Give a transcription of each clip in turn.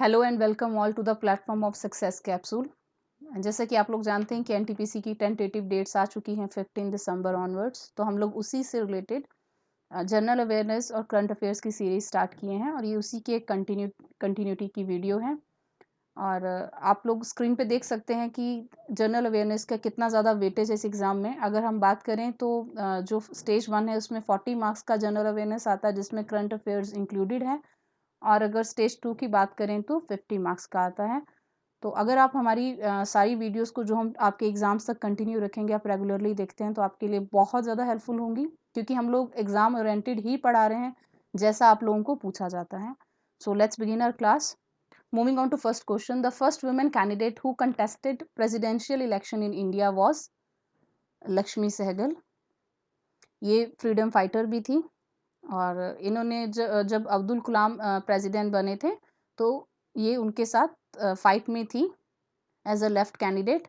Hello and welcome all to the platform of success capsule. जैसा कि आप लोग जानते हैं कि एनटीपीसी की टेंटेटिव डेट्स आ चुकी हैं 15 दिसंबर ऑनवर्ड्स, तो हम लोग उसी से रिलेटेड जनरल अवेयरनेस और करंट अफेयर्स की सीरीज स्टार्ट किए हैं और ये उसी की एक कंटिन्यूटी की वीडियो है। और आप लोग स्क्रीन पे देख सकते हैं कि जनरल अवेयरनेस का कितना ज़्यादा वेटेज है इस एग्ज़ाम में। अगर हम बात करें तो जो स्टेज 1 है उसमें 40 मार्क्स का जनरल अवेयरनेस आता है, जिसमें करंट अफेयर्स इंक्लूडेड है। और अगर स्टेज 2 की बात करें तो 50 मार्क्स का आता है। तो अगर आप हमारी सारी वीडियोस को जो हम आपके एग्ज़ाम्स तक कंटिन्यू रखेंगे, आप रेगुलरली देखते हैं, तो आपके लिए बहुत ज़्यादा हेल्पफुल होंगी, क्योंकि हम लोग एग्ज़ाम ओरिएंटेड ही पढ़ा रहे हैं जैसा आप लोगों को पूछा जाता है। So let's begin our class. Moving on to first question, the first women candidate who contested presidential election in India was Lakshmi Sahgal. ये फ्रीडम फाइटर भी थी और इन्होंने जब अब्दुल कलाम प्रेसिडेंट बने थे तो ये उनके साथ फाइट में थी एज अ लेफ्ट कैंडिडेट।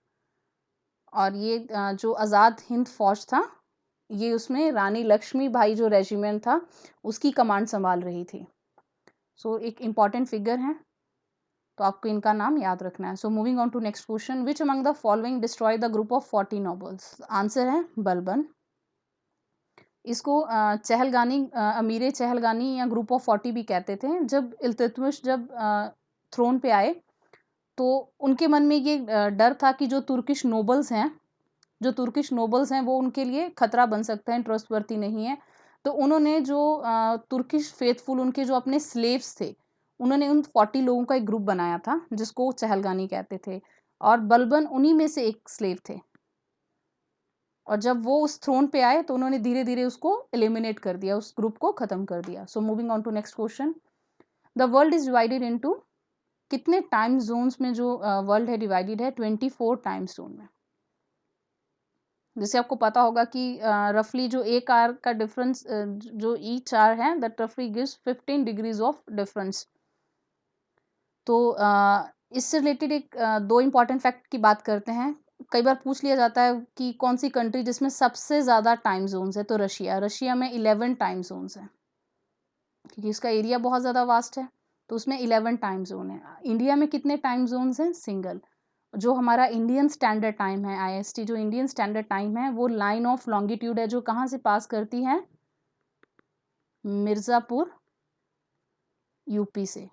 और ये जो आज़ाद हिंद फौज था, ये उसमें रानी लक्ष्मीबाई जो रेजिमेंट था उसकी कमांड संभाल रही थी। सो एक इम्पॉर्टेंट फिगर है, तो आपको इनका नाम याद रखना है। So moving on to next question, which among the following destroy the group of 40 nobles. Answer है बलबन। इसको चहलगानी, अमीर चहलगानी या ग्रुप ऑफ 40 भी कहते थे। जब इल्तुतमिश जब थ्रोन पे आए तो उनके मन में ये डर था कि जो तुर्किश नोबल्स हैं वो उनके लिए खतरा बन सकते हैं, ट्रस्टवर्थी नहीं है। तो उन्होंने जो तुर्किश फेथफुल, उनके जो अपने स्लेव्स थे, उन्होंने उन 40 लोगों का एक ग्रुप बनाया था जिसको चहलगानी कहते थे, और बलबन उन्हीं में से एक स्लेव थे। और जब वो उस थ्रोन पे आए तो उन्होंने धीरे धीरे उसको एलिमिनेट कर दिया, उस ग्रुप को खत्म कर दिया। So moving on to next question, the world is divided into, कितने टाइम जोन्स में जो वर्ल्ड है डिवाइडेड है? 24 टाइम जोन में। जैसे आपको पता होगा कि रफली जो एक आवर का डिफरेंस, जो ईच आवर है, दैट रफली गिव्स 15 डिग्रीज ऑफ डिफरेंस। तो इससे रिलेटेड एक दो इम्पॉर्टेंट फैक्ट की बात करते हैं। कई बार पूछ लिया जाता है कि कौन सी कंट्री जिसमें सबसे ज़्यादा टाइम जोन्स है, तो रशिया में 11 टाइम जोन्स हैं, क्योंकि इसका एरिया बहुत ज़्यादा वास्ट है, तो उसमें 11 टाइम जोन है। इंडिया में कितने टाइम जोन्स हैं? सिंगल। जो हमारा इंडियन स्टैंडर्ड टाइम है, आईएसटी, जो इंडियन स्टैंडर्ड टाइम है, वो लाइन ऑफ लॉन्गिट्यूड है जो कहाँ से पास करती है? मिर्ज़ापुर, यूपी से।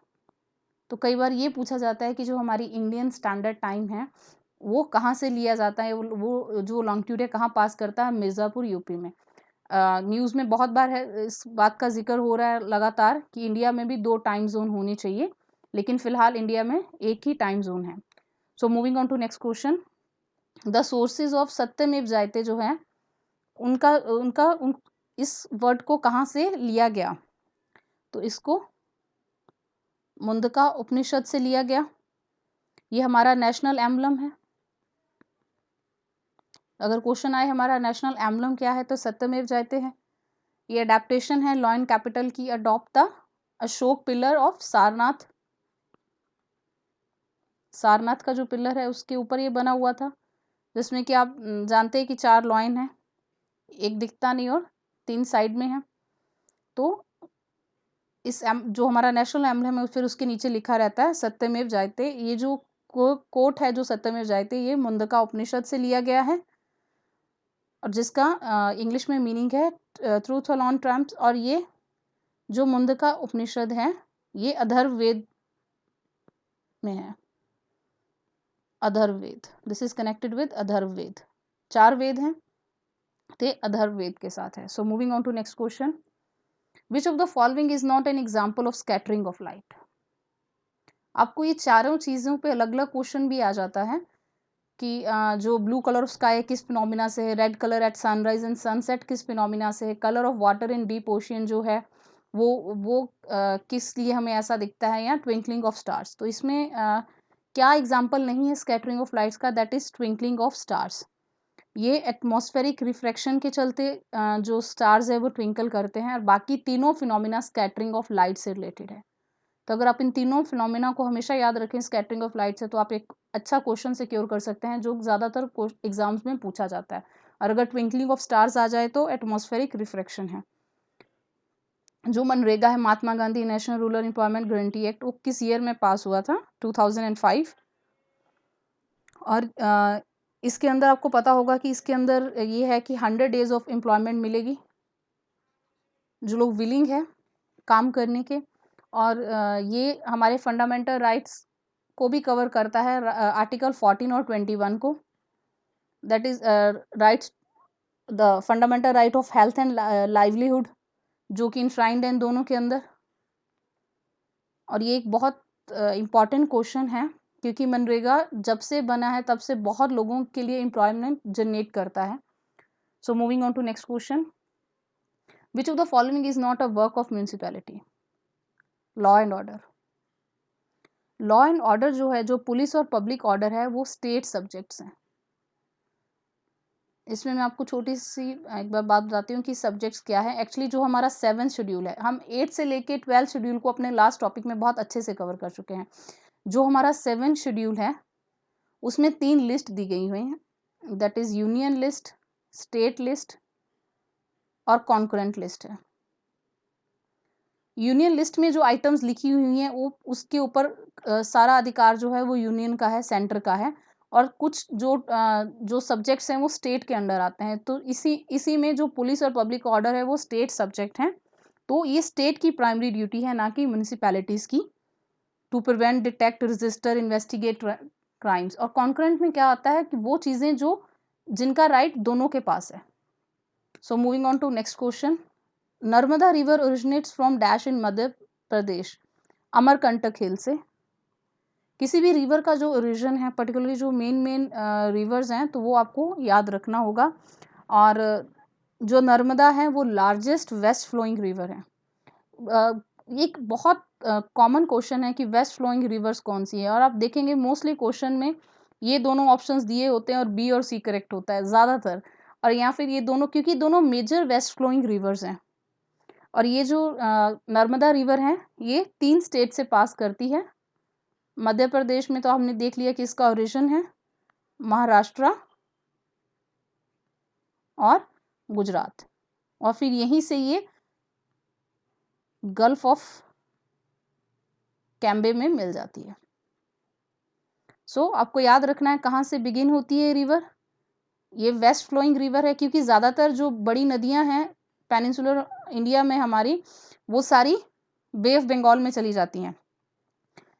तो कई बार ये पूछा जाता है कि जो हमारी इंडियन स्टैंडर्ड टाइम है वो कहाँ से लिया जाता है, वो जो लॉन्गिट्यूड है कहाँ पास करता है? मिर्ज़ापुर, यूपी में। न्यूज़ में बहुत बार है इस बात का जिक्र हो रहा है लगातार कि इंडिया में भी 2 टाइम जोन होनी चाहिए, लेकिन फ़िलहाल इंडिया में एक ही टाइम जोन है। So moving on to next question, the sources of सत्यमेव जयते जो है, उनका उनका उन इस वर्ड को कहाँ से लिया गया? तो इसको मुंडका उपनिषद से लिया गया। ये हमारा नेशनल एम्बलम है। अगर क्वेश्चन आए हमारा नेशनल एम्बलम क्या है, तो सत्यमेव जयते है। ये अडेप्टेशन है लॉयन कैपिटल की adopt the Ashok pillar of Sarnath. Sarnath का जो पिलर है उसके ऊपर ये बना हुआ था, जिसमें कि आप जानते हैं कि 4 लॉयन है, एक दिखता नहीं और 3 साइड में है। तो इस जो हमारा नेशनल एम्बलम है फिर उसके नीचे लिखा रहता है सत्यमेव जयते। ये जो कोट है जो सत्यमेव जयते, ये मुंडका उपनिषद से लिया गया है, और जिसका इंग्लिश में मीनिंग है ट्रूथ अलॉन ट्रम्प्स। और ये जो मुंडका उपनिषद है ये अथर्ववेद में है। Atharvaveda, this is connected with Atharvaveda. 4 वेद हैं, ते अथर्ववेद के साथ है। So moving on to next question, which of the following is not an example of scattering of light. आपको ये चारों चीज़ों पे अलग अलग क्वेश्चन भी आ जाता है कि जो ब्लू कलर ऑफ स्काई किस फिनोमिना से है, red colour at sunrise and sunset किस फिनोमिना से है, colour of water in deep ocean जो है वो किस लिए हमें ऐसा दिखता है, या ट्विंकलिंग ऑफ स्टार्स। तो इसमें क्या एग्जाम्पल नहीं है स्कैटरिंग ऑफ लाइट्स का? That is twinkling of stars. ये एटमॉस्फेरिक रिफ्रैक्शन के चलते जो स्टार्स है वो ट्विंकल करते हैं, और बाकी तीनों फिनोमिना स्कैटरिंग ऑफ लाइट से रिलेटेड है। तो अगर आप इन तीनों फिनोमिना को हमेशा याद रखें स्कैटरिंग ऑफ लाइट से, तो आप एक अच्छा क्वेश्चन सिक्योर कर सकते हैं जो ज़्यादातर एग्जाम्स में पूछा जाता है। और अगर ट्विंकलिंग ऑफ स्टार्स आ जाए तो एटमॉस्फेरिक रिफ्रैक्शन है। जो मनरेगा है, Mahatma Gandhi national rural employment guarantee act, वो किस ईयर में पास हुआ था? 2005। और इसके अंदर आपको पता होगा कि इसके अंदर ये है कि 100 डेज ऑफ एम्प्लॉयमेंट मिलेगी जो लोग विलिंग है काम करने के। और ये हमारे फंडामेंटल राइट्स को भी कवर करता है, आर्टिकल 14 और 21 को, that is rights, the fundamental right of health and livelihood, जो कि इंश्राइंड है इन दोनों के अंदर। और ये एक बहुत इम्पॉर्टेंट क्वेश्चन है क्योंकि मनरेगा जब से बना है तब से बहुत लोगों के लिए एम्प्लॉयमेंट जनरेट करता है। So moving on to next question, which of the following is not a work of municipality? Law and order. Law and order जो है, जो पुलिस और पब्लिक ऑर्डर है, वो स्टेट सब्जेक्ट्स हैं। इसमें मैं आपको छोटी सी एक बार बात बताती हूँ कि सब्जेक्ट्स क्या है। एक्चुअली जो हमारा 7th शेड्यूल है, हम 8 से लेके 12 शेड्यूल को अपने लास्ट टॉपिक में बहुत अच्छे से कवर कर चुके हैं। जो हमारा 7th शेड्यूल है उसमें 3 लिस्ट दी गई हुई हैं, that is union list, state list और कॉन्करेंट लिस्ट है। यूनियन लिस्ट में जो आइटम्स लिखी हुई हैं वो उसके ऊपर सारा अधिकार जो है वो यूनियन का है, सेंटर का है। और कुछ जो सब्जेक्ट्स हैं वो स्टेट के अंडर आते हैं। तो इसी में जो पुलिस और पब्लिक ऑर्डर है वो स्टेट सब्जेक्ट हैं। तो ये स्टेट की प्राइमरी ड्यूटी है, ना कि म्यूनिसिपैलिटीज़ की, to prevent, detect, register, investigate crimes. और कॉन्करेंट में क्या आता है कि वो चीज़ें जो जिनका राइट दोनों के पास है। So moving on to next question, Narmada river originates from dash in Madhya Pradesh, Amarkantak hill से। किसी भी रिवर का जो ओरिजिन है, पर्टिकुलरली जो मेन रिवर्स हैं, तो वो आपको याद रखना होगा। और जो नर्मदा है वो लार्जेस्ट वेस्ट फ्लोइंग रिवर है। एक बहुत कॉमन क्वेश्चन है कि वेस्ट फ्लोइंग रिवर्स कौन सी है, और आप देखेंगे मोस्टली क्वेश्चन में ये दोनों ऑप्शंस दिए होते हैं और बी और सी करेक्ट होता है ज़्यादातर। और या फिर ये दोनों, क्योंकि दोनों मेजर वेस्ट फ्लोइंग रिवर्स हैं। और ये जो नर्मदा रिवर है ये 3 स्टेट से पास करती है। मध्य प्रदेश में तो हमने देख लिया कि इसका ओरिजिन है, महाराष्ट्र और गुजरात, और फिर यहीं से ये गल्फ ऑफ कैम्बे में मिल जाती है। सो आपको याद रखना है कहाँ से बिगिन होती है रिवर। ये वेस्ट फ्लोइंग रिवर है क्योंकि ज़्यादातर जो बड़ी नदियाँ हैं पेनिनसुलर इंडिया में हमारी, वो सारी बे ऑफ बंगाल में चली जाती हैं।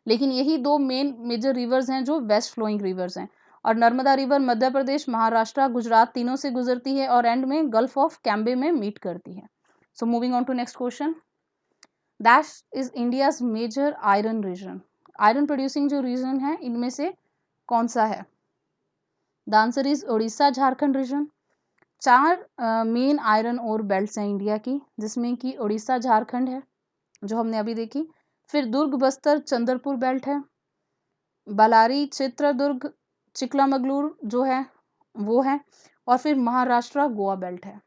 लेकिन यही 2 मेजर रिवर्स हैं जो वेस्ट फ्लोइंग रिवर्स हैं। और नर्मदा रिवर मध्य प्रदेश, महाराष्ट्र, गुजरात तीनों से गुजरती है और एंड में गल्फ ऑफ कैम्बे में मीट करती है। So moving on to next question, dash is India's major iron region. Iron producing जो रीजन है इनमें से कौन सा है? The answer is Orissa Jharkhand region. 4 main iron ore belts हैं इंडिया की, जिसमें कि उड़ीसा झारखंड है जो हमने अभी देखी, फिर दुर्ग बस्तर चंद्रपुर बेल्ट है, बलारी चित्रदुर्ग चिकलामगलूर जो है वो है, और फिर महाराष्ट्र गोवा बेल्ट है।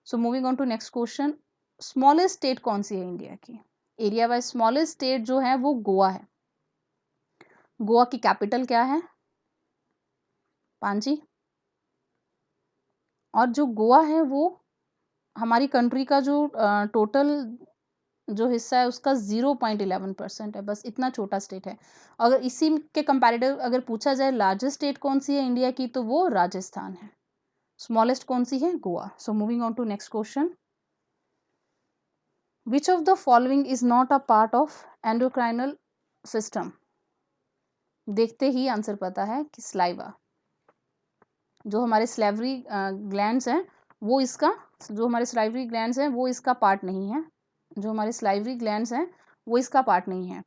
So moving on to next question, smallest state कौन सी है इंडिया की? एरिया वाइज स्मॉलेस्ट स्टेट जो है वो गोवा है। गोवा की कैपिटल क्या है? पांजी। और जो गोवा है वो हमारी कंट्री का जो टोटल जो हिस्सा है उसका 0.11% है, बस इतना छोटा स्टेट है। अगर इसी के कंपैरेटिव अगर पूछा जाए लार्जेस्ट स्टेट कौन सी है इंडिया की, तो वो राजस्थान है। स्मॉलेस्ट कौन सी है? Goa. So moving on to next question, which of the following is not a part of endocrinal system? देखते ही आंसर पता है कि स्लाइवा। जो हमारे स्लेवरी ग्लैंड्स हैं वो इसका, जो हमारे स्लाइवरी ग्लैंड्स हैं वो इसका पार्ट नहीं है। जो हमारे स्लाइवरी ग्लैंड्स हैं वो इसका पार्ट नहीं है।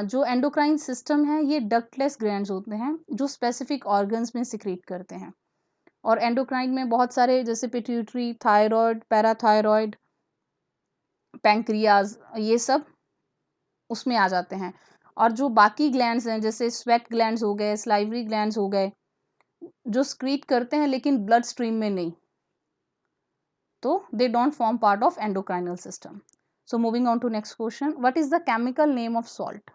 जो एंडोक्राइन सिस्टम है ये डक्टलेस ग्लैंड्स होते हैं जो स्पेसिफिक ऑर्गन्स में सिक्रीट करते हैं। और एंडोक्राइन में बहुत सारे, जैसे पिट्यूटरी, थायराइड, पैराथायराइड, पैंक्रियाज, ये सब उसमें आ जाते हैं। और जो बाकी ग्लैंड्स हैं जैसे स्वेट ग्लैंड्स हो गए, स्लाइवरी ग्लैंड्स हो गए, जो स्क्रीट करते हैं लेकिन ब्लड स्ट्रीम में नहीं, तो they don't form part of endocrinal system. So moving on to next question, what is the chemical name of salt?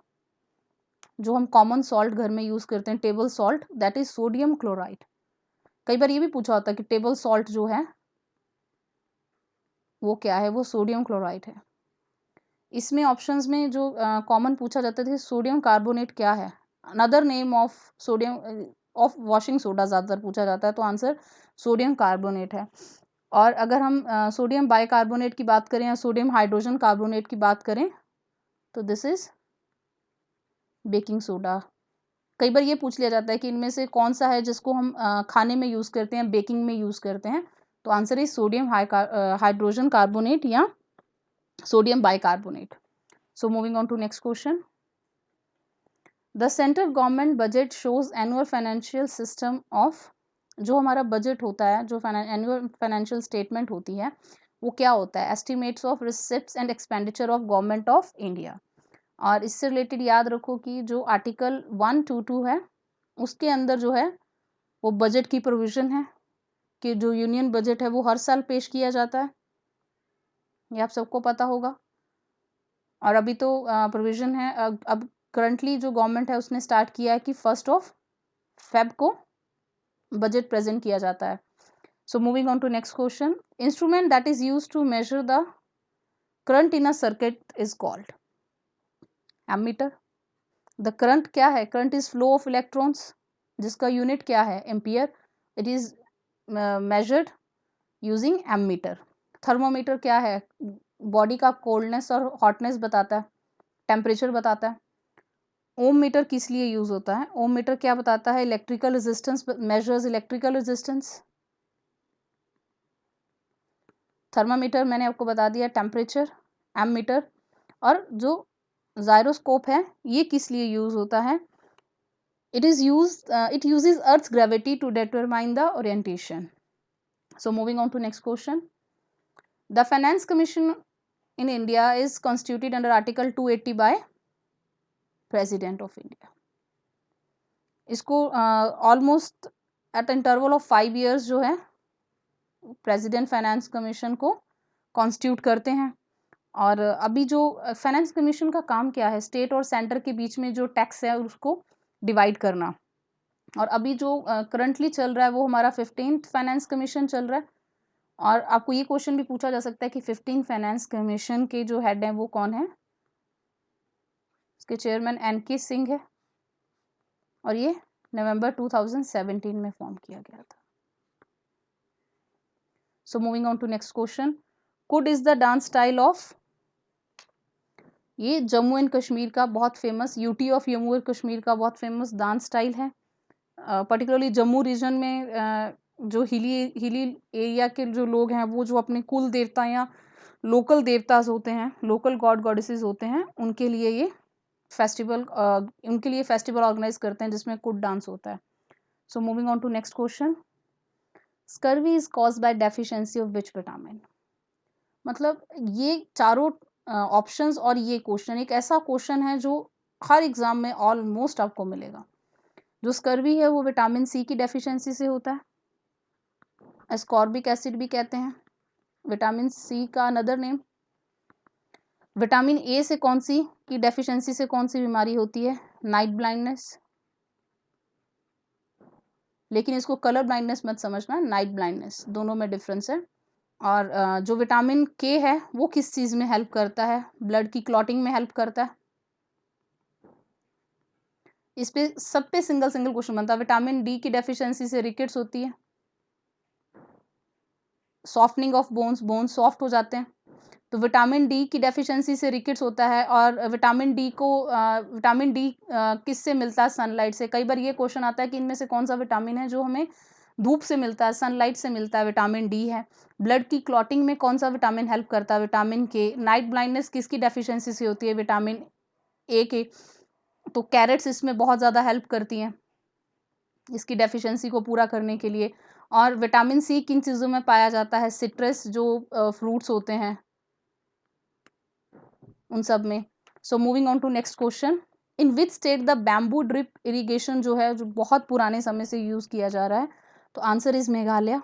जो हम कॉमन सॉल्ट घर में यूज करते हैं, table salt, that is sodium chloride. कई बार ये भी पूछा होता है कि टेबल सॉल्ट जो है वो क्या है, वो सोडियम क्लोराइड है। इसमें ऑप्शंस में जो कॉमन पूछा जाता था सोडियम कार्बोनेट क्या है, another name of sodium of washing soda ज़्यादातर पूछा जाता है, तो आंसर सोडियम कार्बोनेट है। और अगर हम सोडियम बाइकार्बोनेट की बात करें या सोडियम हाइड्रोजन कार्बोनेट की बात करें तो दिस इज बेकिंग सोडा। कई बार ये पूछ लिया जाता है कि इनमें से कौन सा है जिसको हम खाने में यूज़ करते हैं, बेकिंग में यूज़ करते हैं, तो answer is sodium hydrogen carbonate या sodium bicarbonate. So moving on to next question. The central government budget shows annual financial system of, जो हमारा बजट होता है, जो एनुअल फाइनेंशियल स्टेटमेंट होती है, वो क्या होता है, estimates of receipts and expenditure of government of India. और इससे रिलेटेड याद रखो कि जो आर्टिकल 122 है उसके अंदर जो है वो बजट की प्रोविज़न है कि जो यूनियन बजट है वो हर साल पेश किया जाता है, ये आप सबको पता होगा। और अभी तो प्रोविज़न है, अब करंटली जो गवर्नमेंट है उसने स्टार्ट किया है कि 1 Feb को बजट प्रेजेंट किया जाता है। So moving on to next question. Instrument that is used to measure the current in a circuit is called ammeter. The current क्या है, current is flow of electrons, जिसका यूनिट क्या है, ampere. It is measured using ammeter. Thermometer क्या है, body का coldness और hotness बताता है, टेम्परेचर बताता है। ओम मीटर किस लिए यूज होता है, ओम मीटर क्या बताता है, electrical resistance, measures electrical resistance. Thermometer मैंने आपको बता दिया टेम्परेचर, एमीटर। और जो जायरोस्कोप है ये किस लिए यूज होता है, it uses earth's gravity to determine the orientation. So moving on to next question. The finance commission in India is constituted under article 280 by president of India. इसको almost at interval of 5 years जो है president finance commission को constitute करते हैं। और अभी जो finance commission का काम क्या है, स्टेट और सेंटर के बीच में जो टैक्स है उसको डिवाइड करना। और अभी जो करंटली चल रहा है वो हमारा 15th फाइनेंस कमीशन चल रहा है। और आपको ये क्वेश्चन भी पूछा जा सकता है कि 15 फाइनेंस कमीशन के जो हेड हैं वो कौन है, इसके चेयरमैन NK सिंह है और ये नवंबर 2017 में फॉर्म किया गया था। So moving on to next question. Kud is the dance style of, ये जम्मू एंड कश्मीर का बहुत famous, UT of Jammu and Kashmir का बहुत फेमस डांस स्टाइल है। पर्टिकुलरली जम्मू रीजन में जो हिली एरिया के जो लोग हैं वो जो अपने कुल देवता या लोकल देवताज होते हैं, लोकल गॉड गॉडेसेस होते हैं, उनके लिए ये फेस्टिवल ऑर्गेनाइज करते हैं जिसमें कुड डांस होता है। So moving on to next question. Scurvy is caused by deficiency of which vitamin. मतलब ये चारों ऑप्शंस और ये क्वेश्चन एक ऐसा क्वेश्चन है जो हर एग्जाम में ऑलमोस्ट आपको मिलेगा। जो स्कर्वी है वो विटामिन सी की डेफिशिएंसी से होता है, एस्कॉर्बिक एसिड भी कहते हैं विटामिन सी का अनदर नेम। विटामिन ए से कौन सी की डेफिशिएंसी से कौन सी बीमारी होती है, नाइट ब्लाइंडनेस। लेकिन इसको कलर ब्लाइंडनेस मत समझना, नाइट ब्लाइंडनेस, दोनों में डिफरेंस है। और जो विटामिन के है वो किस चीज़ में हेल्प करता है, ब्लड की क्लॉटिंग में हेल्प करता है। इस पे सब पे सिंगल क्वेश्चन बनता है। विटामिन डी की डेफिशिएंसी से रिकेट्स होती है, सॉफ्टनिंग ऑफ बोन्स सॉफ्ट हो जाते हैं। तो विटामिन डी की डेफिशिएंसी से रिकेट्स होता है। और विटामिन डी किससे मिलता है, सनलाइट से। कई बार ये क्वेश्चन आता है कि इनमें से कौन सा विटामिन है जो हमें धूप से मिलता है, सनलाइट से मिलता है, विटामिन डी है। ब्लड की क्लॉटिंग में कौन सा विटामिन हेल्प करता है, विटामिन के। नाइट ब्लाइंडनेस किसकी डेफिशिएंसी से होती है, विटामिन ए के। तो कैरेट्स इसमें बहुत ज़्यादा हेल्प करती हैं इसकी डेफिशिएंसी को पूरा करने के लिए। और विटामिन सी किन चीज़ों में पाया जाता है, सिट्रस जो फ्रूट्स होते हैं उन सब में। So moving on to next question. In which state the bamboo drip irrigation जो है, जो बहुत पुराने समय से यूज़ किया जा रहा है, तो आंसर इज मेघालय।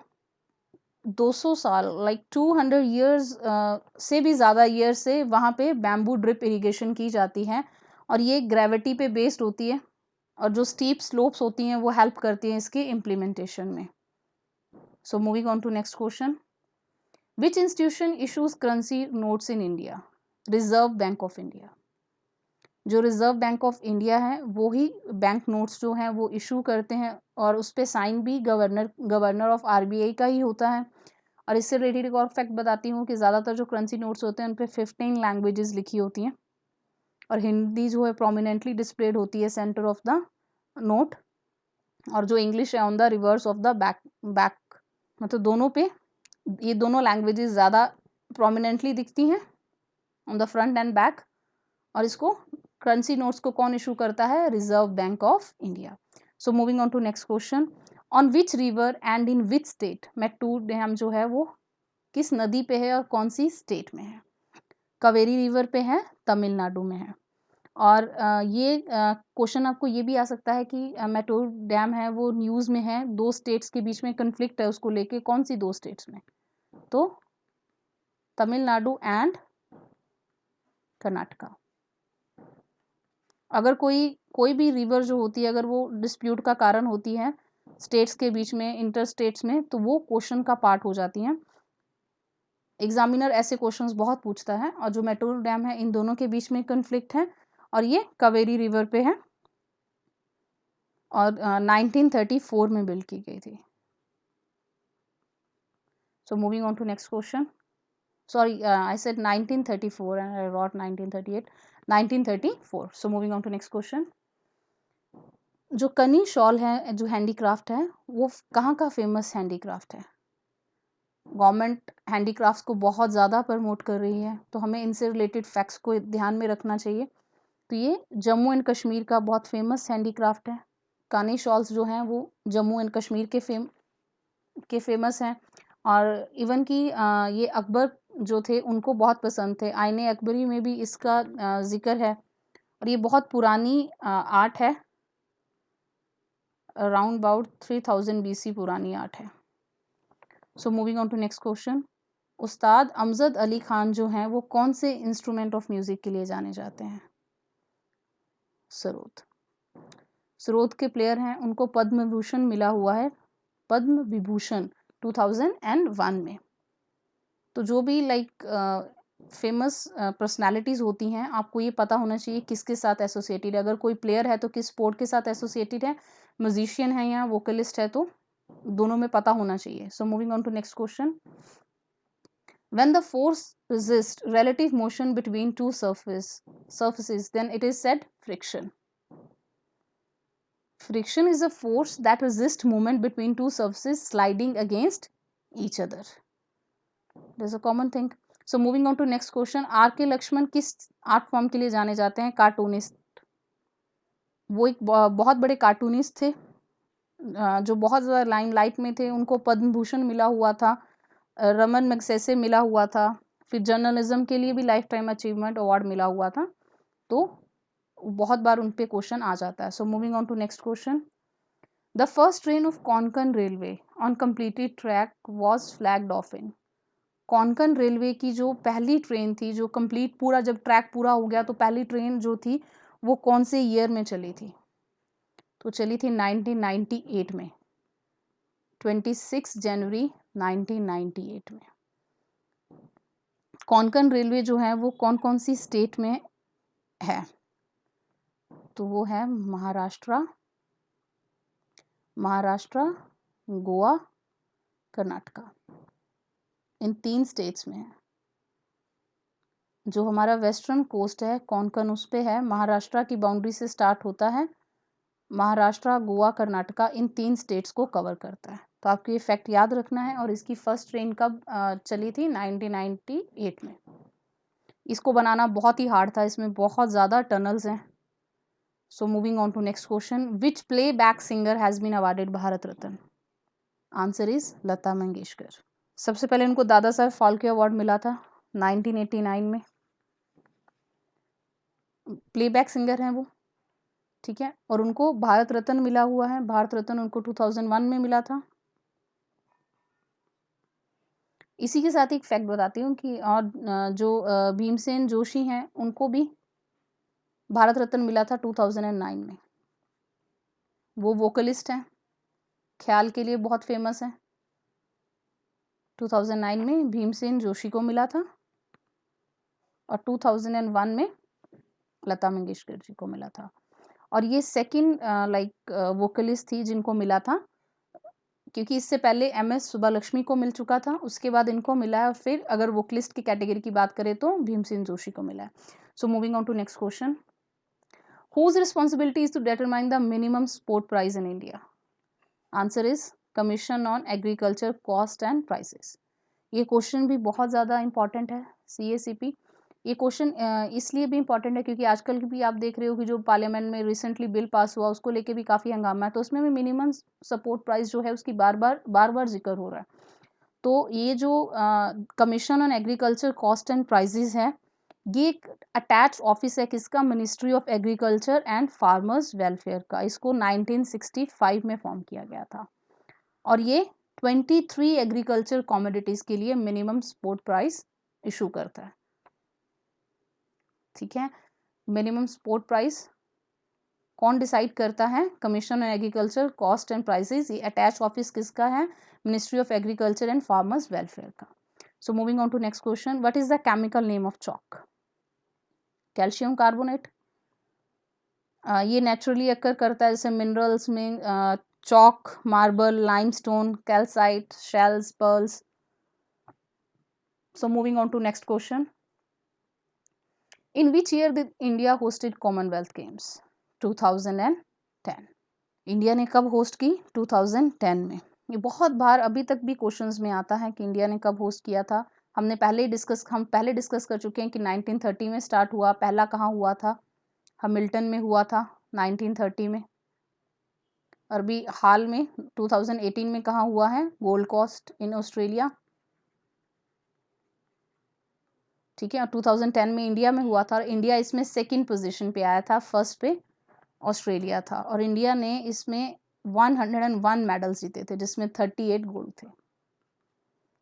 200 साल लाइक 200 ईयर्स से भी ज़्यादा ईयर से वहाँ पे बैम्बू ड्रिप इरिगेशन की जाती है। और ये ग्रेविटी पे बेस्ड होती है और जो स्टीप स्लोप्स होती हैं वो हेल्प करती हैं इसके इम्प्लीमेंटेशन में। So moving on to next question. Which institution issues currency notes in India? Reserve bank of India. जो रिजर्व बैंक ऑफ इंडिया है वो ही बैंक नोट्स जो हैं वो इशू करते हैं, और उस पर साइन भी गवर्नर ऑफ आरबीआई का ही होता है। और इससे रिलेटेड एक और फैक्ट बताती हूँ कि ज़्यादातर जो करेंसी नोट्स होते हैं उन पर 15 लैंग्वेजेस लिखी होती हैं, और हिंदी जो है प्रोमिनेंटली डिस्प्लेड होती है सेंटर ऑफ द नोट, और जो इंग्लिश है on the reverse of the back. मतलब दोनों पे ये दोनों लैंग्वेजेस ज़्यादा प्रोमिनेंटली दिखती हैं on the front and back. और इसको करेंसी नोट्स को कौन इशू करता है? Reserve bank of India. So moving on to next question, on which river and in which state? Mettur dam जो है वो किस नदी पे है और कौन सी स्टेट में है? कावेरी रिवर पे है, तमिलनाडु में है। और ये क्वेश्चन आपको ये भी आ सकता है कि मेट्टूर डैम है वो न्यूज़ में है, 2 स्टेट्स के बीच में कन्फ्लिक्ट है उसको लेके, कौन सी 2 स्टेट्स में? तो तमिलनाडु एंड कर्नाटका। अगर कोई भी रिवर जो होती है अगर वो डिस्प्यूट का कारण होती है स्टेट्स के बीच में, इंटर स्टेट्स में, तो वो क्वेश्चन का पार्ट हो जाती हैं। एग्जामिनर ऐसे क्वेश्चंस बहुत पूछता है, और जो मेट्टूर डैम है इन दोनों के बीच में कन्फ्लिक्ट है, और ये कावेरी रिवर पे है, और 1934 में बिल्ड की गई थी। So moving on to next question, sorry I said 1934 and I wrote 1938, 1934. So moving on to next question. जो कनी शॉल है जो हैंडीक्राफ्ट है वो कहाँ का फेमस हैंडीक्राफ्ट है? गवर्नमेंट हैंडीक्राफ्ट्स को बहुत ज़्यादा प्रमोट कर रही है, तो हमें इनसे रिलेटेड फैक्ट्स को ध्यान में रखना चाहिए। तो ये जम्मू एंड कश्मीर का बहुत फेमस हैंडीक्राफ्ट है। कानी शॉल्स जो हैं वो जम्मू एंड कश्मीर के फेमस हैं, और इवन कि ये अकबर जो थे उनको बहुत पसंद थे। आईने अकबरी में भी इसका जिक्र है, और ये बहुत पुरानी आर्ट है, अराउंड अबाउट 3000 BC पुरानी आर्ट है। So moving on to next question, Ustad Amjad Ali Khan जो हैं वो कौन से इंस्ट्रूमेंट ऑफ म्यूजिक के लिए जाने जाते हैं? सरोद। सरोद के प्लेयर हैं, उनको पद्म विभूषण मिला हुआ है, पद्म विभूषण 2001 में। तो जो भी फेमस पर्सनालिटीज़ होती हैं आपको ये पता होना चाहिए किसके साथ एसोसिएटेड है। अगर कोई प्लेयर है तो किस स्पोर्ट के साथ एसोसिएटेड है, म्यूजिशियन है या वोकलिस्ट है, तो दोनों में पता होना चाहिए। So moving on to next question, when the force resists relative motion between two surfaces then it is said friction. Friction is a force that resists movement between two surfaces sliding against each other. There's a common thing. So moving on to next question, R K Laxman किस art form के लिए जाने जाते हैं? Cartoonist. वो एक बहुत बड़े कार्टूनिस्ट थे जो बहुत ज़्यादा लाइमलाइट में थे। उनको पद्म भूषण मिला हुआ था, रमन मैग्सेसे मिला हुआ था, फिर जर्नलिज्म के लिए भी लाइफ टाइम अचीवमेंट अवार्ड मिला हुआ था। तो बहुत बार उन पे क्वेश्चन आ जाता है। So moving on to next question, the first train of Konkan railway on completed track was flagged off in. Konkan railway की जो पहली ट्रेन थी, जो कंप्लीट पूरा जब ट्रैक पूरा हो गया तो पहली ट्रेन जो थी वो कौन से ईयर में चली थी? तो चली थी 1998 में, 26 जनवरी 1998 में। कोंकण रेलवे जो है वो कौन कौन सी स्टेट में है? तो वो है महाराष्ट्र, गोवा, कर्नाटका, इन 3 स्टेट्स में है। जो हमारा वेस्टर्न कोस्ट है कोंकण उस पे है, महाराष्ट्र की बाउंड्री से स्टार्ट होता है, महाराष्ट्र, गोवा, कर्नाटका इन 3 स्टेट्स को कवर करता है। तो आपको ये फैक्ट याद रखना है। और इसकी फर्स्ट ट्रेन कब चली थी? 1998 में। इसको बनाना बहुत ही हार्ड था, इसमें बहुत ज़्यादा टनल्स हैं। So moving on to next question, which playback singer has been awarded Bharat Ratna? Answer is Lata Mangeshkar. सबसे पहले उनको दादा साहब फाल्के अवार्ड मिला था 1989 में। प्लेबैक सिंगर हैं वो, ठीक है। और उनको भारत रत्न मिला हुआ है, भारत रत्न उनको 2001 में मिला था। इसी के साथ एक फैक्ट बताती हूँ कि और जो भीमसेन जोशी हैं उनको भी भारत रत्न मिला था 2009 में। वो वोकलिस्ट हैं, ख्याल के लिए बहुत फेमस हैं। 2009 में भीमसेन जोशी को मिला था और 2001 में लता मंगेशकर जी को मिला था। और ये सेकंड वोकलिस्ट थी जिनको मिला था, क्योंकि इससे पहले एमएस सुब्बालक्ष्मी को मिल चुका था, उसके बाद इनको मिला है। और फिर अगर वोकलिस्ट की कैटेगरी की बात करें तो भीमसेन जोशी को मिला है। So moving on to next question, whose responsibility is to determine the minimum support price in India? Answer is Commission on Agriculture Cost and Prices. ये क्वेश्चन भी बहुत ज़्यादा इंपॉर्टेंट है CACP। ये क्वेश्चन इसलिए भी इम्पॉर्टेंट है क्योंकि आजकल भी आप देख रहे हो कि जो पार्लियामेंट में रिसेंटली बिल पास हुआ उसको लेके भी काफ़ी हंगामा है, तो उसमें भी मिनिमम सपोर्ट प्राइस जो है उसकी बार बार जिक्र हो रहा है। तो ये जो commission on agriculture cost and prices है, ये एक अटैच ऑफिस है किसका? Ministry of agriculture and farmers welfare का। इसको 1965 में फॉर्म किया गया था और ये 23 एग्रीकल्चर कमोडिटीज के लिए मिनिमम सपोर्ट प्राइस इशू करता है। ठीक है, मिनिमम सपोर्ट प्राइस कौन डिसाइड करता है? Commission on agriculture cost and prices. ये अटैच ऑफिस किसका है? Ministry of agriculture and farmers welfare का। So moving on to next question, what is the chemical name of chalk? Calcium carbonate. ये naturally occur करता है जैसे minerals में chalk, marble, limestone, calcite, shells, pearls. So moving on to next question, in which year did India hosted Commonwealth games? 2010। India ने कब host की? 2010 में। ये बहुत बार अभी तक भी क्वेश्चंस में आता है कि इंडिया ने कब होस्ट किया था। हम पहले डिस्कस कर चुके हैं कि 1930 में स्टार्ट हुआ। पहला कहाँ हुआ था? हैमिल्टन में हुआ था 1930 में। और अभी हाल में 2018 में कहाँ हुआ है? Gold coast in Australia. ठीक है, और 2010 में इंडिया में हुआ था और इंडिया इसमें सेकंड पोजीशन पे आया था, फर्स्ट पे ऑस्ट्रेलिया था। और इंडिया ने इसमें 101 मेडल्स जीते थे जिसमें 38 गोल्ड थे।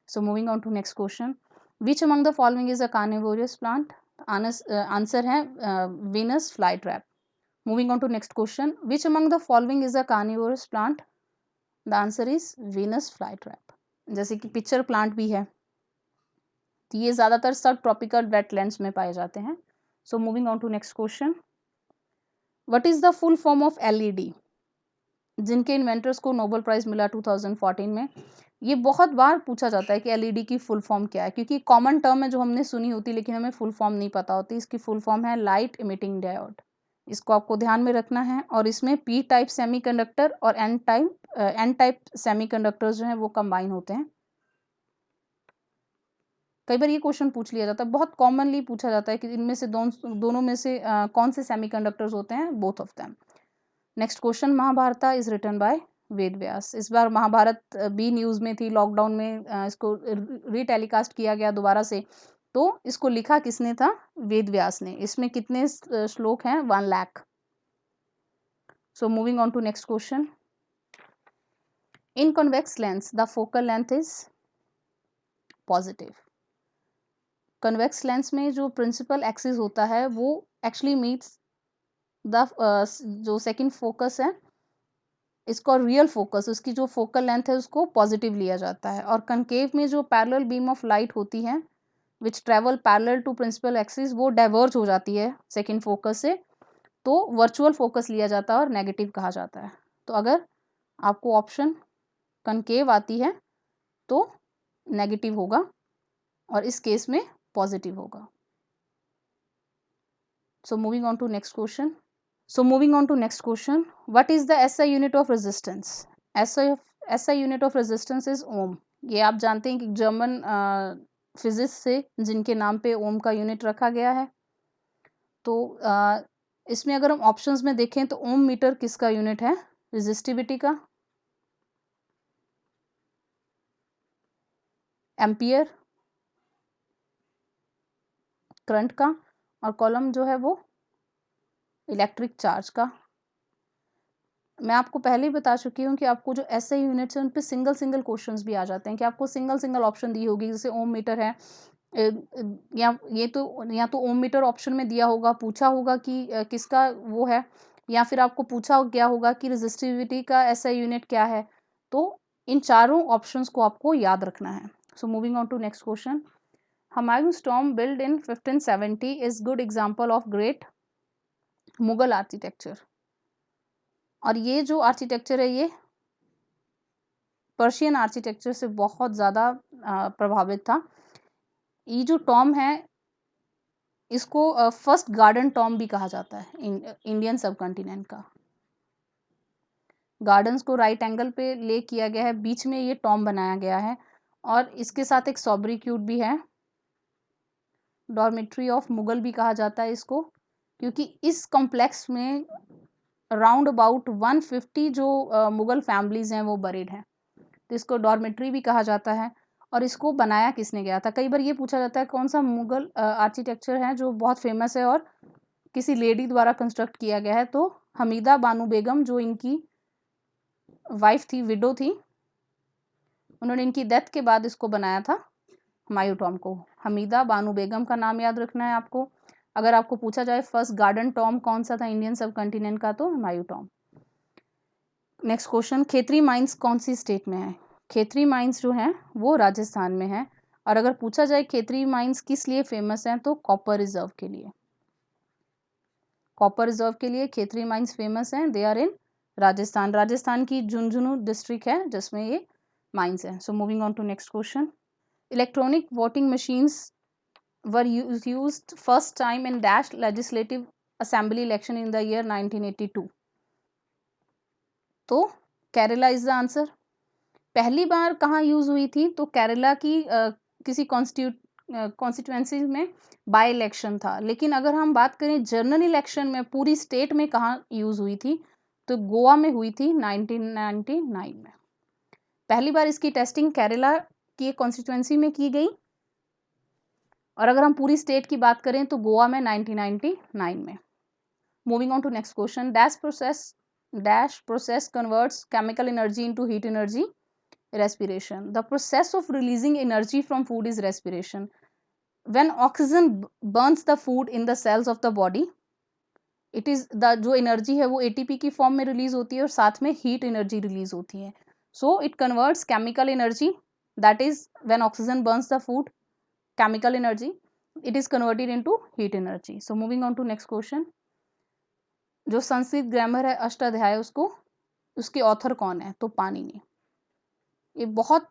So moving on to next question, which among the following is a carnivorous plant? Answer है Venus flytrap. Moving on to next question, which among the following is a carnivorous plant? The answer is Venus flytrap. जैसे कि pitcher plant भी है, तो ये ज़्यादातर सब tropical wetlands में पाए जाते हैं। So moving on to next question, what is the full form of LED? जिनके इन्वेंटर्स को नोबेल प्राइज मिला 2014 में। ये बहुत बार पूछा जाता है कि LED की फुल फॉर्म क्या है, क्योंकि कॉमन टर्म है जो हमने सुनी होती लेकिन हमें फुल फॉर्म नहीं पता होती। इसकी फुल फॉर्म है लाइट इमिटिंग डायोड। इसको आपको ध्यान में रखना है। और इसमें P टाइप सेमीकंडक्टर और N टाइप सेमीकंडक्टर्स जो हैं वो कंबाइन होते हैं। कई बार ये क्वेश्चन पूछ लिया जाता है, बहुत कॉमनली पूछा जाता है कि इनमें से दोनों में से कौन से सेमीकंडक्टर्स होते हैं? Both of them. Next question, Mahabharat is written by Ved Vyas. इस बार महाभारत भी न्यूज़ में थी, लॉकडाउन में इसको रीटेलीकास्ट किया गया दोबारा से। तो इसको लिखा किसने था? वेद व्यास ने। इसमें कितने श्लोक हैं? 1 lakh. So moving on to next question, in convex lens the focal length is positive. Convex lens में जो प्रिंसिपल एक्सिस होता है वो एक्चुअली मीट्स द जो सेकंड फोकस है इसका रियल फोकस, उसकी जो फोकल लेंथ है उसको पॉजिटिव लिया जाता है। और कनकेव में जो पैरेलल बीम ऑफ लाइट होती है which travel parallel to principal axis, वो डाइवर्ज हो जाती है सेकंड फोकस से, तो वर्चुअल फोकस लिया जाता है और नेगेटिव कहा जाता है। तो अगर आपको ऑप्शन कनकेव आती है तो नेगेटिव होगा और इस केस में पॉजिटिव होगा। So moving on to next question, what is the SI unit of resistance? SI unit of resistance is ओम। ये आप जानते हैं कि जर्मन फिजिक्स से जिनके नाम पे ओम का यूनिट रखा गया है। तो इसमें अगर हम ऑप्शंस में देखें तो ओम मीटर किसका यूनिट है? रेजिस्टिविटी का, एम्पियर करंट का, और कॉलम जो है वो इलेक्ट्रिक चार्ज का। मैं आपको पहले ही बता चुकी हूँ कि आपको जो SI यूनिट्स हैं उन पे सिंगल क्वेश्चंस भी आ जाते हैं कि आपको सिंगल ऑप्शन दी होगी, जैसे ओम मीटर है या तो ओम मीटर ऑप्शन में दिया होगा, पूछा होगा कि किसका वो है, या फिर आपको पूछा गया होगा कि रेजिस्टिविटी का SI यूनिट क्या है। तो इन चारों ऑप्शंस को आपको याद रखना है। So moving on to next question. Humayun's tomb built in 1570 is good example of great Mughal architecture. और ये जो आर्किटेक्चर है ये पर्शियन आर्किटेक्चर से बहुत ज़्यादा प्रभावित था। ये जो टॉम है इसको फर्स्ट गार्डन टॉम भी कहा जाता है इंडियन सब कॉन्टिनेंट का। गार्डन्स को राइट एंगल पे ले किया गया है, बीच में ये टॉम बनाया गया है और इसके साथ एक सॉब्रिक्यूट भी है। डॉर्मेट्री ऑफ मुगल भी कहा जाता है इसको, क्योंकि इस कॉम्प्लेक्स में राउंड अबाउट 150 जो मुगल फैमिलीज हैं वो बरीड हैं, तो इसको डॉर्मेट्री भी कहा जाता है। और इसको बनाया किसने गया था? कई बार ये पूछा जाता है कौन सा मुगल आर्किटेक्चर है जो बहुत फेमस है और किसी लेडी द्वारा कंस्ट्रक्ट किया गया है, तो हमीदा बानो बेगम जो इनकी वाइफ थी, विडो थी, उन्होंने इनकी डेथ के बाद इसको बनाया था हुमायूं टॉम को। हमीदा बानो बेगम का नाम याद रखना है आपको। अगर आपको पूछा जाए फर्स्ट गार्डन टॉम कौन सा था इंडियन सब कॉन्टिनेंट का, तो Humayun Tom. Next question, Khetri mines कौन सी स्टेट में है? खेतरी माइंस जो है वो राजस्थान में है। और अगर पूछा जाए खेतरी माइंस किस लिए फेमस हैं, तो कॉपर रिजर्व के लिए। कॉपर रिजर्व के लिए खेतरी माइंस फेमस हैं। They are in Rajasthan. Rajasthan की झुंझुनू डिस्ट्रिक्ट है जिसमें ये माइंस है। So moving on to next question, electronic voting machines were used first time in dash legislative assembly election in the year 1982। तो केरला इज द आंसर। पहली बार कहाँ use हुई थी? तो केरला की किसी कॉन्स्टिट्यूएंसी में बाय इलेक्शन था। लेकिन अगर हम बात करें जनरल इलेक्शन में पूरी स्टेट में कहाँ यूज हुई थी, तो गोवा में हुई थी 1999 में। पहली बार इसकी टेस्टिंग केरला की कॉन्स्टिट्यूएंसी में की गई। और अगर हम पूरी स्टेट की बात करें तो गोवा में 1999 में। Moving on to next question, dash process converts chemical energy into heat energy? Respiration. The process of releasing energy from food is respiration. When oxygen burns the food in the cells of the body, it is the जो energy है वो ATP की form में release होती है और साथ में हीट एनर्जी रिलीज होती है। So it converts chemical energy, that is when oxygen burns the food, chemical energy, it is converted into heat energy. So moving on to next question, जो Sanskrit grammar है अष्टाध्याय उसके ऑथर कौन है? तो पाणिनि। ये बहुत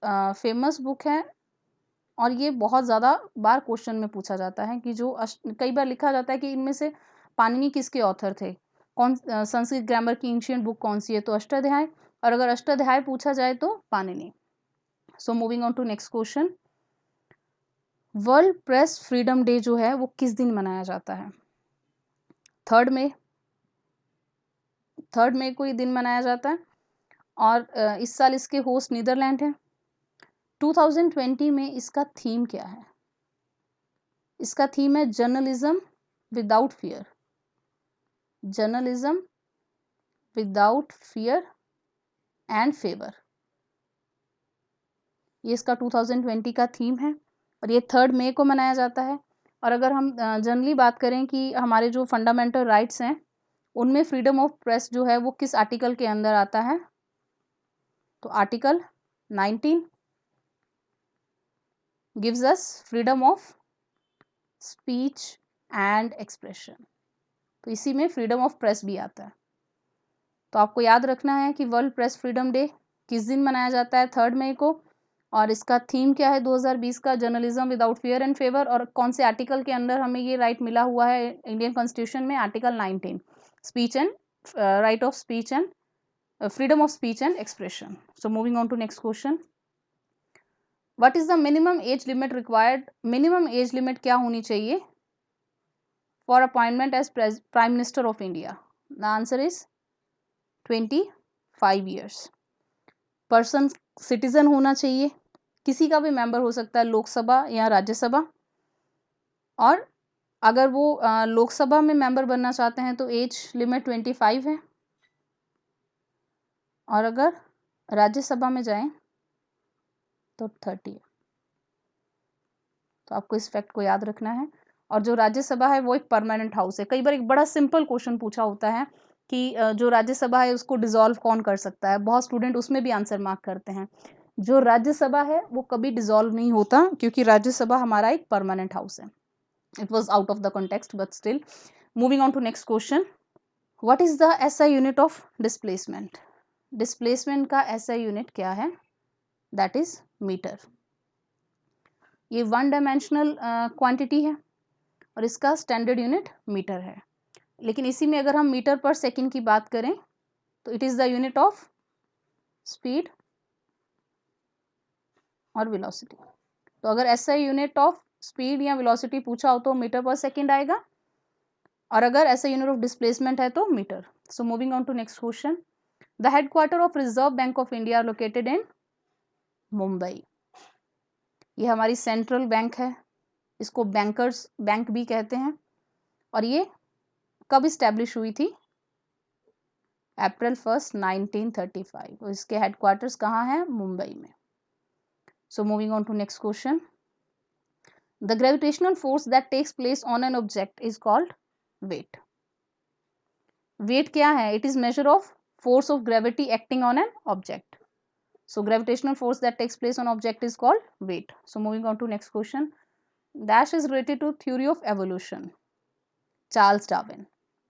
फेमस बुक है और ये बहुत ज़्यादा बार क्वेश्चन में पूछा जाता है कि जो कई बार लिखा जाता है कि इनमें से पाणिनि किसके ऑथर थे, कौन संस्कृत ग्रामर की एंशिएंट बुक कौन सी है? तो अष्टाध्याय। और अगर अष्टाध्याय पूछा जाए तो Panini. So moving on to next question, world press freedom day जो है वो किस दिन मनाया जाता है? 3 मई को ये दिन मनाया जाता है। और इस साल इसके होस्ट नीदरलैंड है। 2020 में इसका थीम क्या है? इसका थीम है journalism without fear. Journalism without fear and favour, ये इसका 2020 का थीम है और ये 3 मई को मनाया जाता है। और अगर हम जनरली बात करें कि हमारे जो फंडामेंटल राइट्स हैं उनमें फ्रीडम ऑफ प्रेस जो है वो किस आर्टिकल के अंदर आता है? तो article 19 gives us freedom of speech and expression, तो इसी में फ्रीडम ऑफ प्रेस भी आता है। तो आपको याद रखना है कि वर्ल्ड प्रेस फ्रीडम डे किस दिन मनाया जाता है? 3 मई को। और इसका थीम क्या है 2020 का? Journalism without fear and favour. और कौन से आर्टिकल के अंदर हमें ये राइट मिला हुआ है इंडियन कॉन्स्टिट्यूशन में? Article 19, speech and right of speech and freedom of speech and expression. So moving on to next question, what is the minimum age limit required? Minimum age limit क्या होनी चाहिए for appointment as prime minister of India? The answer is 25 years. Person citizen होना चाहिए, किसी का भी member हो सकता है, लोकसभा या राज्यसभा। और अगर वो लोकसभा में मेंबर बनना चाहते हैं तो एज लिमिट 25 है। और अगर राज्यसभा में जाएं तो 30 है। तो आपको इस फैक्ट को याद रखना है। और जो राज्यसभा है वो एक परमानेंट हाउस है। कई बार एक बड़ा सिंपल क्वेश्चन पूछा होता है कि जो राज्यसभा है उसको डिसॉल्व कौन कर सकता है, बहुत स्टूडेंट उसमें भी आंसर मार्क करते हैं। जो राज्यसभा है वो कभी डिसॉल्व नहीं होता, क्योंकि राज्यसभा हमारा एक परमानेंट हाउस है. It was out of the context but still. Moving on to next question. What is the SI unit of displacement? Displacement का एसआई यूनिट क्या है? That is metre. ये वन डायमेंशनल क्वांटिटी है और इसका standard unit metre है. लेकिन इसी में अगर हम मीटर पर सेकंड की बात करें तो it is the unit of speed और वेलोसिटी. तो अगर एसआई यूनिट ऑफ स्पीड या वेलोसिटी पूछा हो तो मीटर पर सेकंड आएगा, और अगर ऐसा यूनिट ऑफ डिस्प्लेसमेंट है तो metre. So moving on to next question. The headquarter of reserve bank of India located in Mumbai. ये हमारी सेंट्रल बैंक है, इसको बैंकर्स बैंक भी कहते हैं, और ये कब इस्टेब्लिश हुई थी? अप्रैल 1, 1935. और इसके हेडक्वार्टर्स कहाँ हैं? मुंबई में. So moving on to next question. The gravitational force that takes place on an object is called weight. Weight क्या है? It is measure of force of gravity acting on an object. So gravitational force that takes place on object is called weight. So moving on to next question. Dash is related to theory of evolution. Charles Darwin.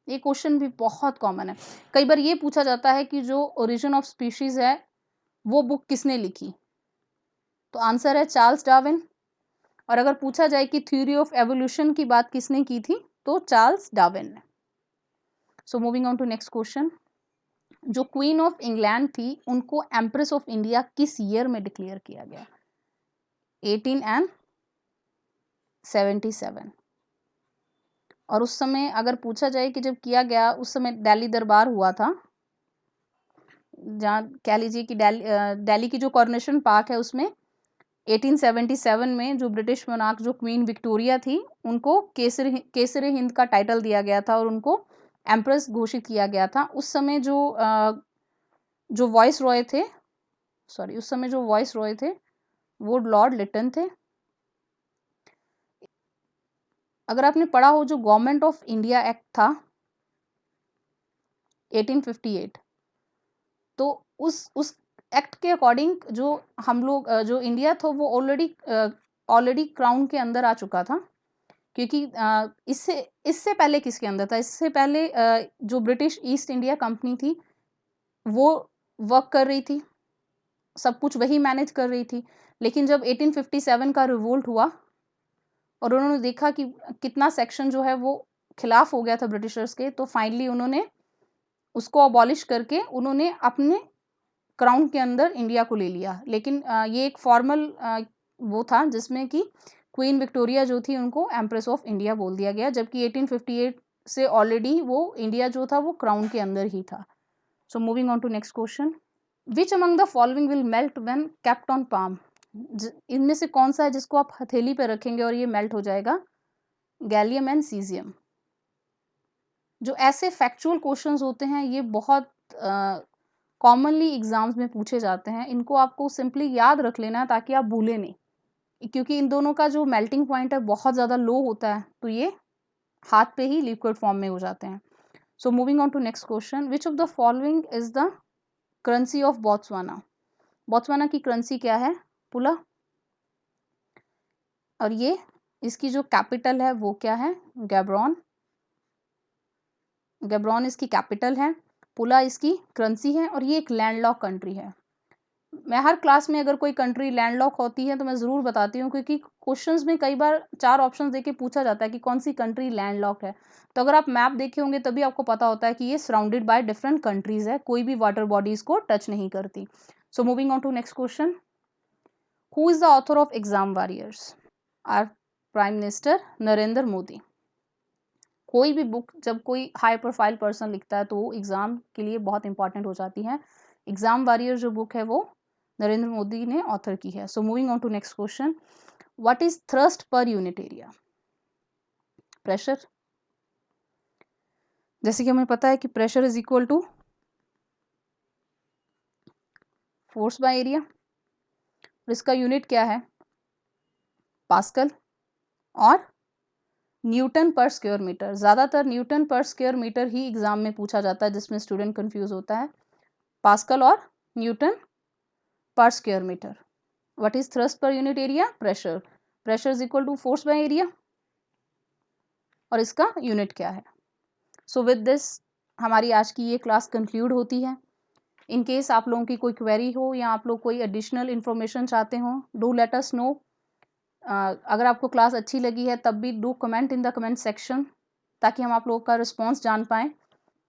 ये question भी बहुत common है. कई बार ये पूछा जाता है कि जो ओरिजिन ऑफ स्पीशीज है वो बुक किसने लिखी? तो आंसर है चार्ल्स डार्विन. और अगर पूछा जाए कि थ्योरी ऑफ एवोल्यूशन की बात किसने की थी तो चार्ल्स डार्विन ने. So moving on to next question. जो क्वीन ऑफ इंग्लैंड थी उनको एम्प्रेस ऑफ इंडिया किस ईयर में डिक्लेयर किया गया? 1877. और उस समय अगर पूछा जाए कि जब किया गया उस समय दिल्ली दरबार हुआ था, जहाँ कह लीजिए कि दिल्ली की जो कॉरोनेशन पार्क है उसमें 1877 में जो ब्रिटिश मोनार्क जो क्वीन विक्टोरिया थी उनको केसर हिंद का टाइटल दिया गया था और उनको एम्प्रेस घोषित किया गया था. उस समय जो वॉइस रॉय थे, उस समय जो वॉइस रॉय थे वो लॉर्ड लिटन थे. अगर आपने पढ़ा हो जो गवर्नमेंट ऑफ इंडिया एक्ट था 1858, तो उस एक्ट के अकॉर्डिंग जो हम लोग जो इंडिया था वो ऑलरेडी क्राउन के अंदर आ चुका था. क्योंकि इससे पहले किसके अंदर था? इससे पहले जो ब्रिटिश ईस्ट इंडिया कंपनी थी वो वर्क कर रही थी, सब कुछ वही मैनेज कर रही थी. लेकिन जब 1857 का रिवोल्ट हुआ और उन्होंने देखा कि कितना सेक्शन जो है वो खिलाफ हो गया था ब्रिटिशर्स के, तो फाइनली उन्होंने उसको अबॉलिश करके उन्होंने अपने क्राउन के अंदर इंडिया को ले लिया. लेकिन ये एक फॉर्मल वो था जिसमें कि क्वीन विक्टोरिया जो थी उनको एम्प्रेस ऑफ इंडिया बोल दिया गया, जबकि 1858 से ऑलरेडी वो इंडिया जो था वो क्राउन के अंदर ही था. So moving on to next question. Which among the following will melt when kept on palm? इनमें से कौन सा है जिसको आप हथेली पे रखेंगे और ये मेल्ट हो जाएगा? Gallium and caesium. जो ऐसे फैक्चुअल क्वेश्चंस होते हैं ये बहुत कॉमनली एग्जाम्स में पूछे जाते हैं. इनको आपको सिंपली याद रख लेना है ताकि आप भूलें नहीं, क्योंकि इन दोनों का जो मेल्टिंग पॉइंट है बहुत ज़्यादा लो होता है, तो ये हाथ पे ही लिक्विड फॉर्म में हो जाते हैं. So moving on to next question. Which of the following is the currency of Botswana? Botswana की करेंसी क्या है? पुला. और ये इसकी जो कैपिटल है वो क्या है? गैब्रॉन. गैब्रॉन इसकी कैपिटल है, पुला इसकी करेंसी है, और ये एक लैंडलॉक कंट्री है. मैं हर क्लास में अगर कोई कंट्री लैंडलॉक होती है तो मैं ज़रूर बताती हूँ, क्योंकि क्वेश्चंस में कई बार 4 ऑप्शंस देके पूछा जाता है कि कौन सी कंट्री लैंडलॉक है. तो अगर आप मैप देखे होंगे तभी आपको पता होता है कि ये सराउंडेड बाय डिफरेंट कंट्रीज है, कोई भी वाटर बॉडीज को टच नहीं करती. So moving on to next question. Who is the author of exam warriors? Our prime minister Narendra Modi. कोई भी बुक जब कोई हाई प्रोफाइल पर्सन लिखता है तो वो एग्जाम के लिए बहुत इंपॉर्टेंट हो जाती है. एग्जाम वॉरियर जो बुक है वो नरेंद्र मोदी ने ऑथर की है. So moving on to next question. What is thrust per unit area? Pressure. जैसे कि हमें पता है कि pressure is equal to force by area, और इसका यूनिट क्या है? पास्कल और न्यूटन पर स्क्वायर मीटर. ज़्यादातर न्यूटन पर स्क्वायर मीटर ही एग्जाम में पूछा जाता है, जिसमें स्टूडेंट कंफ्यूज होता है. पास्कल और Newton per square meter. What is thrust per unit area? Pressure. Pressure is equal to force by area. और इसका यूनिट क्या है? सो विद दिस हमारी आज की ये क्लास कंक्लूड होती है. इन केस आप लोगों की कोई क्वेरी हो या आप लोग कोई एडिशनल इन्फॉर्मेशन चाहते हो, डू लेट अस नो. अगर आपको क्लास अच्छी लगी है तब भी do comment in the comment section, ताकि हम आप लोगों का रिस्पॉन्स जान पाएँ.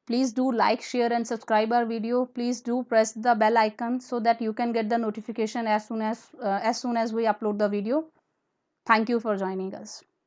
Please do like, share and subscribe our video. Please do press the bell icon so that you can get the notification as soon as we upload the video. Thank you for joining us.